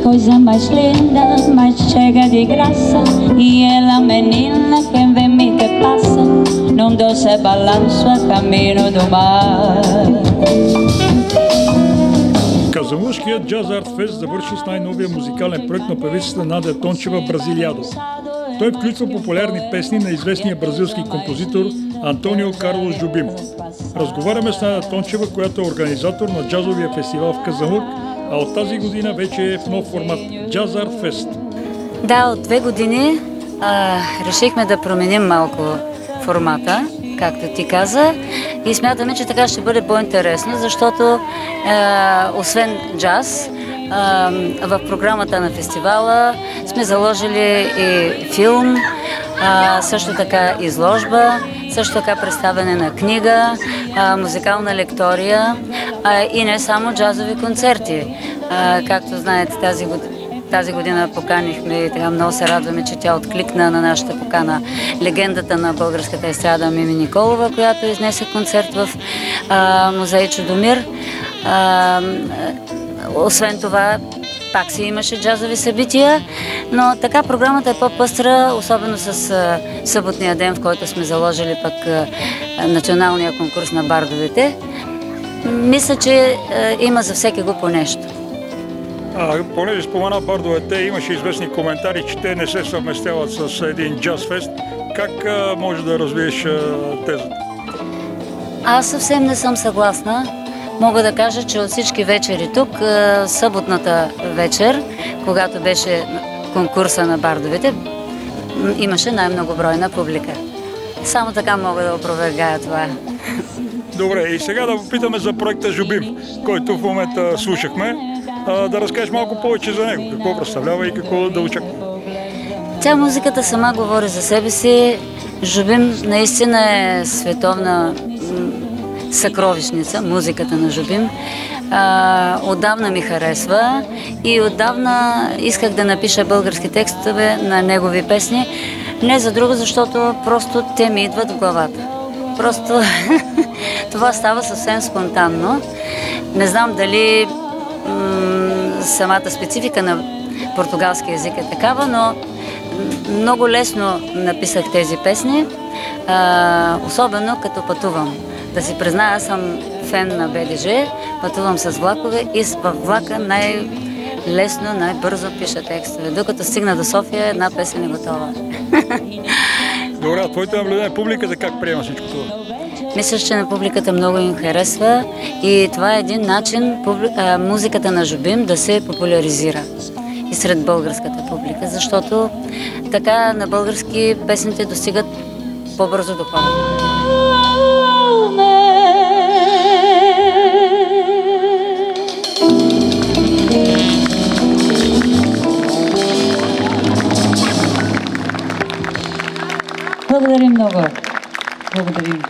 coisa mais linda, mais chega de graça. E ela, menina, quem vê me que passa, num doce balanço a caminho do mar. Казанлъшкият Джаз Арт Фест завърши с най-новия музикален проект на певицата Надя Тончева «Бразилиадо». Той включва популярни песни на известния бразилски композитор Антонио Карлос Жобим. Разговаряме с Надя Тончева, която е организатор на джазовия фестивал в Казанлък, а от тази година вече е в нов формат – Джаз Арт Фест. Да, от 2 години решихме да променим малко формата, както ти каза, и смятаме, че така ще бъде по-интересно, защото освен джаз, в програмата на фестивала сме заложили и филм, също така изложба, също така представяне на книга, музикална лектория и не само джазови концерти. Както знаете, тази година поканихме и така много се радваме, че тя откликна на нашата покана легендата на българската естрада Мими Николова, която изнесе концерт в музей Чудомир. Освен това, пак си имаше джазови събития, но така програмата е по-пъстра, особено с съботния ден, в който сме заложили пък националния конкурс на бардовете. Мисля, че има за всеки го по нещо. Понеже спомена бардовете, имаше известни коментари, че те не се съвместяват с един джаз фест. Как може да развиеш тезата? Аз съвсем не съм съгласна. Мога да кажа, че от всички вечери тук, съботната вечер, когато беше конкурса на бардовете, имаше най-многобройна публика. Само така мога да опровергая това. Добре, и сега да попитаме за проекта Жобим, който в момента слушахме. Да разкажеш малко повече за него. Какво представлява и какво да очакваме? Тя музиката сама говори за себе си. Жобим наистина е световна съкровищница, музиката на Жобим. Отдавна ми харесва и отдавна исках да напиша български текстове на негови песни. Не за друго, защото просто те ми идват в главата. Просто това става съвсем спонтанно. Не знам дали самата специфика на португалски език е такава, но много лесно написах тези песни, особено като пътувам. Да си призная, аз съм фен на БДЖ, пътувам с влакове и във влака най-лесно, най-бързо пиша текстове. Докато стигна до София, една песен е готова. Добре, а твоите наблюдения, публиката как приема всичко това? Мисля, че на публиката много им харесва и това е един начин музиката на Жобим да се популяризира и сред българската публика, защото така на български песните достигат по-бързо до хората. Благодарим много. Благодарим.